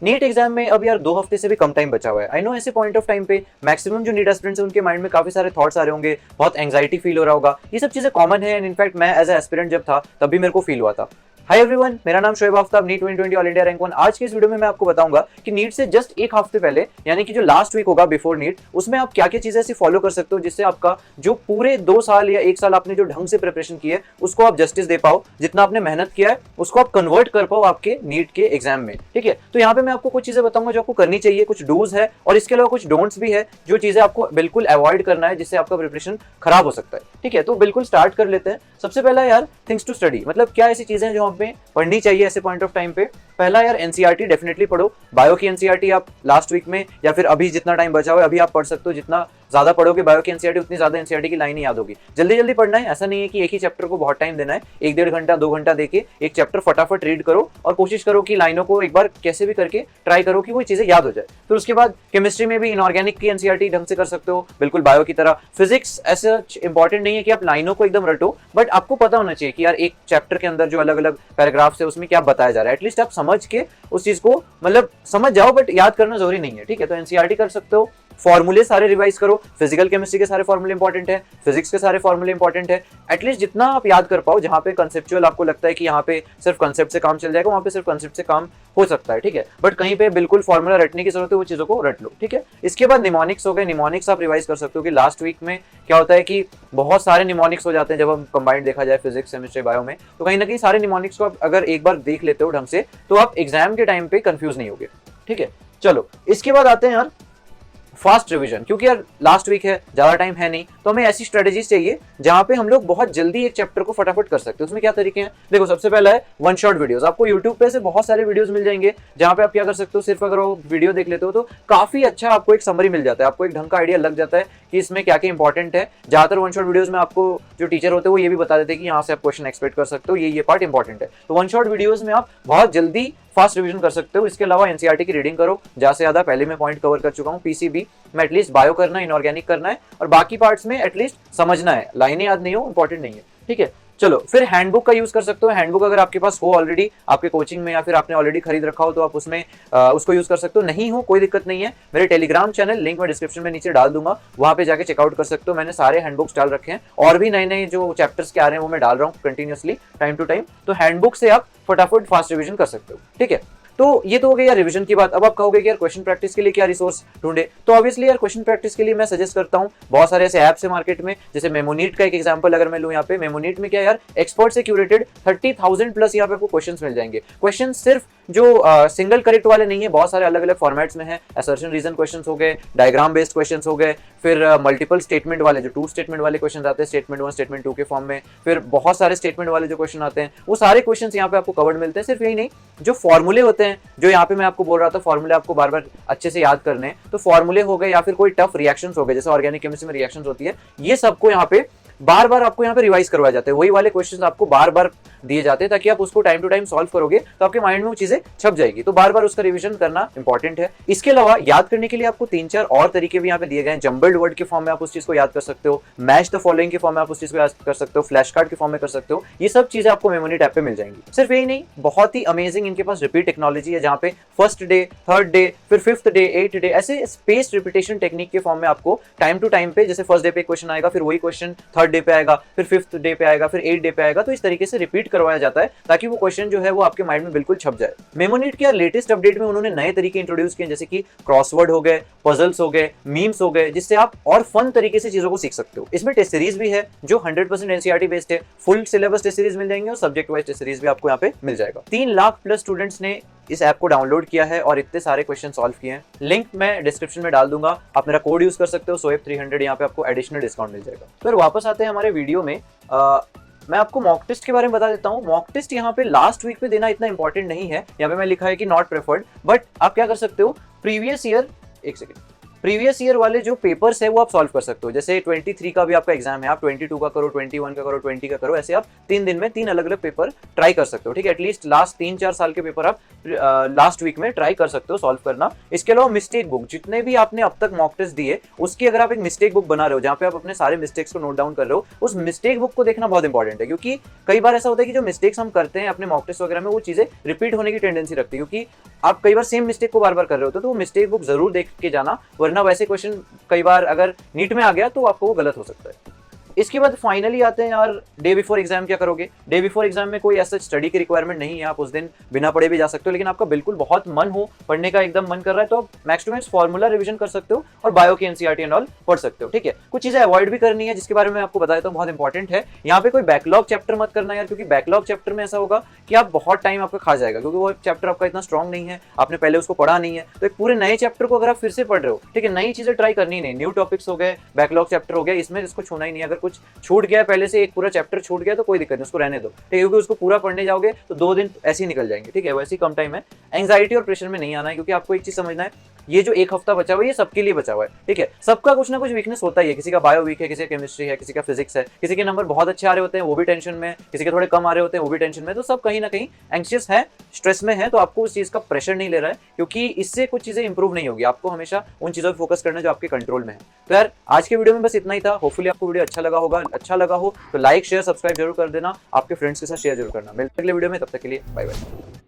NEET exam में अब यार 2 हफ्ते से भी कम टाइम बचा हुआ है। आई नो ऐसे पॉइंट ऑफ टाइम पे मैक्सिमम जो नीट एस्पिरेंट्स हैं उनके माइंड में काफी सारे थॉट्स आ रहे होंगे, बहुत एंग्जाइटी फील हो रहा होगा। ये सब चीजें कॉमन है एंड इनफैक्ट मैं एज ए एस्पिरेंट जब था तब भी मेरे को फील हुआ था। हाय एवरीवन, मेरा नाम Shoaib Aftab, NEET 2020 all India rank 1। आज के इस वीडियो में मैं आपको बताऊंगा कि नीट से जस्ट एक हफ्ते पहले यानी कि जो लास्ट वीक होगा बिफोर नीट, उसमें आप क्या क्या चीजें ऐसी फॉलो कर सकते हो जिससे आपका जो पूरे 2 साल या 1 साल आपने जो ढंग से प्रिपरेशन की है उसको आप जस्टिस दे पाओ, जितना आपने मेहनत किया है उसको आप कन्वर्ट कर पाओ आपके नीट के एग्जाम में। ठीक है, तो यहाँ पे मैं आपको कुछ चीजें बताऊंगा जो आपको करनी चाहिए, कुछ डूज है और इसके अलावा कुछ डोंट्स भी है, जो चीजें आपको बिल्कुल अवॉइड करना है जिससे आपका प्रिपरेशन खराब हो सकता है। ठीक है, तो बिल्कुल स्टार्ट कर लेते हैं। सबसे पहला यार थिंग्स टू स्टडी, मतलब क्या ऐसी चीजें जो हमें पढ़नी चाहिए ऐसे पॉइंट ऑफ टाइम पे। पहला यार एनसीईआरटी डेफिनेटली पढ़ो। बायो की एनसीईआरटी आप लास्ट वीक में या फिर अभी जितना टाइम बचा हुआ है अभी आप पढ़ सकते हो। जितना ज्यादा पढ़ोगे बायो की एनसीईआरटी उतनी ज्यादा एनसीईआरटी की लाइन याद होगी। जल्दी जल्दी पढ़ना है, ऐसा नहीं है कि एक ही चैप्टर को बहुत टाइम देना है। 1-1.5 घंटा 2 घंटा देके एक चैप्टर फटाफट रीड करो और कोशिश करो कि लाइनों को एक बार कैसे भी करके ट्राई करो कि वो चीजें याद हो जाए। फिर उसके बाद केमिस्ट्री में भी इनऑर्गेनिक की एनसीईआरटी ढंग से कर सकते हो, बिल्कुल बायो की तरह। फिजिक्स ऐसा इंपॉर्टेंट नहीं है कि आप लाइनों को एकदम रटो, बट आपको पता होना चाहिए कि यार एक चैप्टर के अंदर जो अलग अलग पैराग्राफ्स है उसमें क्या बताया जा रहा है। एटलीस्ट आप समझ के उस चीज को मतलब समझ जाओ, बट याद करना जरूरी नहीं है। ठीक है, तो एनसीईआरटी कर सकते हो। फॉर्मूले सारे रिवाइज करो। फिजिकल केमिस्ट्री के सारे फॉर्मूले इंपॉर्टेंट है, फिजिक्स के सारे फॉर्मूले इंपॉर्टेंट है। एटलीस्ट जितना आप याद कर पाओ, जहां पे कंसेप्चुअल आपको लगता है कि यहाँ पे सिर्फ कंसेप्ट से काम चल जाएगा, वहां पे सिर्फ कंसेप्ट से काम हो सकता है। ठीक है, बट कहीं पे बिल्कुल फॉर्मूला रटने की जरूरत है, वो चीजों को रट लो। ठीक है, इसके बाद निमोनिक्स हो गए। निमोनिक्स आप रिवाइज कर सकते हो कि लास्ट वीक में क्या होता है कि बहुत सारे निमोनिक्स हो जाते हैं जब हम कंबाइंड देखा जाए फिजिक्स केमिस्ट्री बायो में। तो कहीं ना कहीं सारे निमोनिक्स को आप अगर एक बार देख लेते हो ढंग से तो आप एग्जाम के टाइम पे कंफ्यूज नहीं होगे। ठीक है, चलो इसके बाद आते हैं यार फास्ट रिवीजन। क्योंकि यार लास्ट वीक है, ज्यादा टाइम है नहीं, तो हमें ऐसी स्ट्रेटेजीज चाहिए जहां पे हम लोग बहुत जल्दी एक चैप्टर को फटाफट कर सकते हैं। उसमें क्या तरीके हैं, देखो सबसे पहला है वन शॉट वीडियोस। आपको यूट्यूब पे से बहुत सारे वीडियोस मिल जाएंगे जहां पे आप क्या कर सकते हो, सिर्फ अगर वो वीडियो देख लेते हो तो काफी अच्छा आपको एक समरी मिल जाता है, आपको एक ढंग का आइडिया लग जाता है कि इसमें क्या क्या इंपॉर्टेंट है। ज्यादातर वन शॉट वीडियोस में आपको जो टीचर होते हैं वो ये भी बता देते हैं कि यहाँ से आप क्वेश्चन एक्सपेक्ट कर सकते हो, ये पार्ट इंपॉर्टेंट है। तो वन शॉट वीडियोस में आप बहुत जल्दी फास्ट रिवीजन कर सकते हो। इसके अलावा एनसीईआरटी की रीडिंग करो, ज्यादा से ज्यादा। पहले मैं पॉइंट कवर कर चुका हूँ, पीसीबी में एटलीस्ट बायो करना है, इनऑर्गेनिक करना है और बाकी पार्ट्स में एटलीस्ट समझना है। लाइनें याद नहीं हो इंपॉर्टेंट नहीं है। ठीक है, चलो फिर हैंडबुक का यूज कर सकते हो। हैंडबुक अगर आपके पास हो ऑलरेडी आपके कोचिंग में या फिर आपने ऑलरेडी खरीद रखा हो तो आप उसमें उसको यूज कर सकते हो। नहीं हो कोई दिक्कत नहीं है, मेरे टेलीग्राम चैनल लिंक मैं डिस्क्रिप्शन में नीचे डाल दूंगा, वहां पे जाके चेकआउट कर सकते हो। मैंने सारे हैंडबुक्स डाल रखे हैं और भी नए नए जो चैप्टर्स के आ रहे हैं वो मैं डाल रहा हूँ कंटिन्यूअसली टाइम टू टाइम। तो हैंडबुक से आप फटाफट फास्ट रिविजन कर सकते हो। ठीक है, तो ये तो हो गई यार रिवीजन की बात। अब आप कहोगे कि यार क्वेश्चन प्रैक्टिस के लिए क्या रिसोर्स ढूंढे, तो ऑब्वियसली यार क्वेश्चन प्रैक्टिस के लिए मैं सजेस्ट करता हूँ बहुत सारे ऐसे ऐप्स है मार्केट में। जैसे मेमोनीट का एक एग्जांपल अगर मैं लूँ यहाँ पे, मेमोनीट में क्या यार एक्सपर्ट से क्यूरेटेड 30,000 प्लस यहाँ पे आपको क्वेश्चंस मिल जाएंगे। क्वेश्चन सिर्फ जो सिंगल करेक्ट वाले नहीं है, बहुत सारे अलग अलग फॉर्मेट्स में है। असर्शन रीजन क्वेश्चंस हो गए, डायग्राम बेस्ड क्वेश्चंस हो गए, फिर मल्टीपल स्टेटमेंट वाले जो 2 स्टेटमेंट वाले क्वेश्चन आते हैं, स्टेटमेंट 1 स्टेटमेंट 2 के फॉर्म में, फिर बहुत सारे स्टेटमेंट वाले जो क्वेश्चन आते हैं वो सारे क्वेश्चंस यहाँ पे आपको कवर्ड मिलते हैं। सिर्फ यही नहीं, जो फॉर्मूले होते हैं जो यहाँ पे मैं आपको बोल रहा था, फॉर्मूले आपको बार बार अच्छे से याद करने हैं, तो फॉर्मूले हो गए या फिर कोई टफ रिएक्शंस हो गए, जैसे ऑर्गेनिक केमिस्ट्री में रिएक्शंस होती है, ये सबको यहाँ पे बार बार आपको यहाँ पे रिवाइज करवाए जाते हैं। वही वाले क्वेश्चंस आपको बार बार दिए जाते हैं ताकि आप उसको टाइम टू टाइम सॉल्व करोगे तो आपके माइंड में वो चीजें छप जाएगी। तो बार बार उसका रिवीजन करना इंपॉर्टेंट है। इसके अलावा याद करने के लिए आपको 3-4 और तरीके भी यहाँ पे दिए गए हैं। जंबल्ड वर्ड के फॉर्म में आप उस चीज को याद कर सकते हो, मैच द फॉलोइंग के फॉर्म में आप उस चीज को याद कर सकते हो, फ्लैश कार्ड के फॉर्म में कर सकते हो। ये सब चीजें आपको मेमोरी ऐप पे मिल जाएंगी। सिर्फ यही नहीं, बहुत ही अमेजिंग इनके पास रिपीट टेक्नोलॉजी है, जहाँ पे फर्स्ट डे, थर्ड डे, फिर 5th डे, 8th डे ऐसे स्पेस रिपीटेशन टेक्निक के फॉर्म में आपको टाइम टू टाइम पे, जैसे फर्स्ट डे पे क्वेश्चन आएगा, फिर वही क्वेश्चन थर्ड डे पे आएगा, फिर 5th डे पे आएगा, फिर 8th डे पे आएगा। तो इस तरीके से रिपीट करवाया जाता है ताकि वो क्वेश्चन जो है वो आपके माइंड में बिल्कुल छप जाए। मेमोनीट के लेटेस्ट अपडेट में उन्होंने नए तरीके इंट्रोड्यूस किए, जैसे कि क्रॉसवर्ड हो गए, पजल्स हो गए, मीम्स हो गए, जिससे आप और फन तरीके से चीजों को सीख सकते हो। इसमें टेस्ट सीरीज भी है जो 100% एनसीईआरटी बेस्ड है। फुल सिलेबस टेस्ट सीरीज मिल जाएंगे और सब्जेक्ट वाइज टेस्ट सीरीज भी आपको यहाँ पे मिल जाएगा। 3 लाख प्लस स्टूडेंट्स ने इस ऐप को डाउनलोड किया है और इतने सारे क्वेश्चन सॉल्व किए हैं। लिंक मैं डिस्क्रिप्शन में डाल दूंगा, आप मेरा कोड यूज कर सकते हो सोएब 300, यहाँ पे आपको एडिशनल डिस्काउंट मिल जाएगा। फिर वापस आते हैं हमारे वीडियो में। मैं आपको मॉक टेस्ट के बारे में बता देता हूँ। मॉक टेस्ट यहाँ पे लास्ट वीक पे देना इतना इंपॉर्टेंट नहीं है, यहाँ पे मैं लिखा है कि नॉट प्रेफर्ड, बट आप क्या कर सकते हो, प्रीवियस ईयर, एक सेकेंड, प्रीवियस ईयर वाले जो पेपर्स है वो आप सॉल्व कर सकते हो। जैसे 23 का भी आपका एग्जाम है, आप 22 का करो, 21 का करो, 20 का करो, ऐसे आप 3 दिन में 3 अलग अलग पेपर ट्राई कर सकते हो। ठीक है, एटलीस्ट लास्ट 3-4 साल के पेपर आप लास्ट वीक में ट्राई कर सकते हो सॉल्व करना। इसके अलावा मिस्टेक बुक, जितने भी आपने अब तक मॉक टेस्ट दिए उसकी अगर आप एक मिस्टेक बुक बना रहे हो जहाँ पे आप अपने सारे मिस्टेक्स को नोट डाउन कर रहे हो, उस मिस्टेक बुक को देखना बहुत इंपॉर्टेंट है। क्योंकि कई बार ऐसा होता है कि जो मिस्टेक्स हम करते हैं अपने मॉक टेस्ट वगैरह में वो चीजें रिपीट होने की टेंडेंसी रखती है, क्योंकि आप कई बार सेम मिस्टेक को बार बार कर रहे होते हो। तो वो मिस्टेक बुक जरूर देख के जाना, वरना वैसे क्वेश्चन कई बार अगर नीट में आ गया तो आपको वो गलत हो सकता है। इसके बाद फाइनली आते हैं यार, डे बिफोर एग्जाम क्या करोगे। डे बिफोर एग्जाम में कोई ऐसा स्टडी की रिक्वायरमेंट नहीं है, आप उस दिन बिना पढ़े भी जा सकते हो। लेकिन आपका बिल्कुल बहुत मन हो, पढ़ने का एकदम मन कर रहा है, तो आप max to max formula revision कर सकते हो और बायो की एनसीईआरटी एंड ऑल पढ़ सकते हो। ठीक है, कुछ चीजें अवॉइड भी करनी है जिसके बारे में आपको बताया तो बहुत इंपॉर्टेंट है। यहाँ पे कोई बैकलॉग चैप्टर मत करना यार, क्योंकि बैकलॉग चैप्टर में ऐसा होगा कि आप बहुत टाइम आपका खा जाएगा, क्योंकि वो चैप्टर आपका इतना स्ट्रॉन्ग नहीं है, आपने पहले उसको पढ़ा नहीं है। तो एक पूरे नए चैप्टर को अगर आप फिर से पढ़ रहे हो, ठीक है, नई चीजें ट्राई करनी नहीं, न्यू टॉपिक्स हो गए, बैकलॉग चैप्टर हो गया, इसमें इसको छूना ही नहीं। अगर कुछ छूट गया पहले से, एक पूरा चैप्टर छूट गया तो कोई दिक्कत नहीं, उसको रहने दो। ठीक है, क्योंकि उसको पूरा पढ़ने जाओगे तो 2 दिन ऐसे ही निकल जाएंगे। ठीक है, वैसे ही कम टाइम है, एंग्जाइटी और प्रेशर में नहीं आना है। क्योंकि आपको एक चीज समझना है, ये जो एक हफ्ता बचा हुआ है ये सबके लिए बचा हुआ है। ठीक है, सबका कुछ ना कुछ वीकनेस होता ही है। किसी का बायो वीक है, किसी का केमिस्ट्री है, किसी का फिजिक्स है, किसी के नंबर बहुत अच्छे आ रहे होते हैं वो भी टेंशन में, किसी के थोड़े कम आ रहे होते हैं वो भी टेंशन में। तो सब कहीं ना कहीं एंग्शियस है, स्ट्रेस में है। तो आपको उस चीज का प्रेशर नहीं ले रहा है, क्योंकि इससे कुछ चीजें इंप्रूव नहीं होगी। आपको हमेशा उन चीजों पर फोकस करना है जो आपके कंट्रोल में है। तो यार आज के वीडियो में बस इतना ही था। होपफुली आपको वीडियो अच्छा लगा होगा। अच्छा लगा हो तो लाइक शेयर सब्सक्राइब जरूर कर देना, आपके फ्रेंड्स के साथ शेयर जरूर करना। मिलते हैं अगले वीडियो में, तब तक के लिए बाय बाय।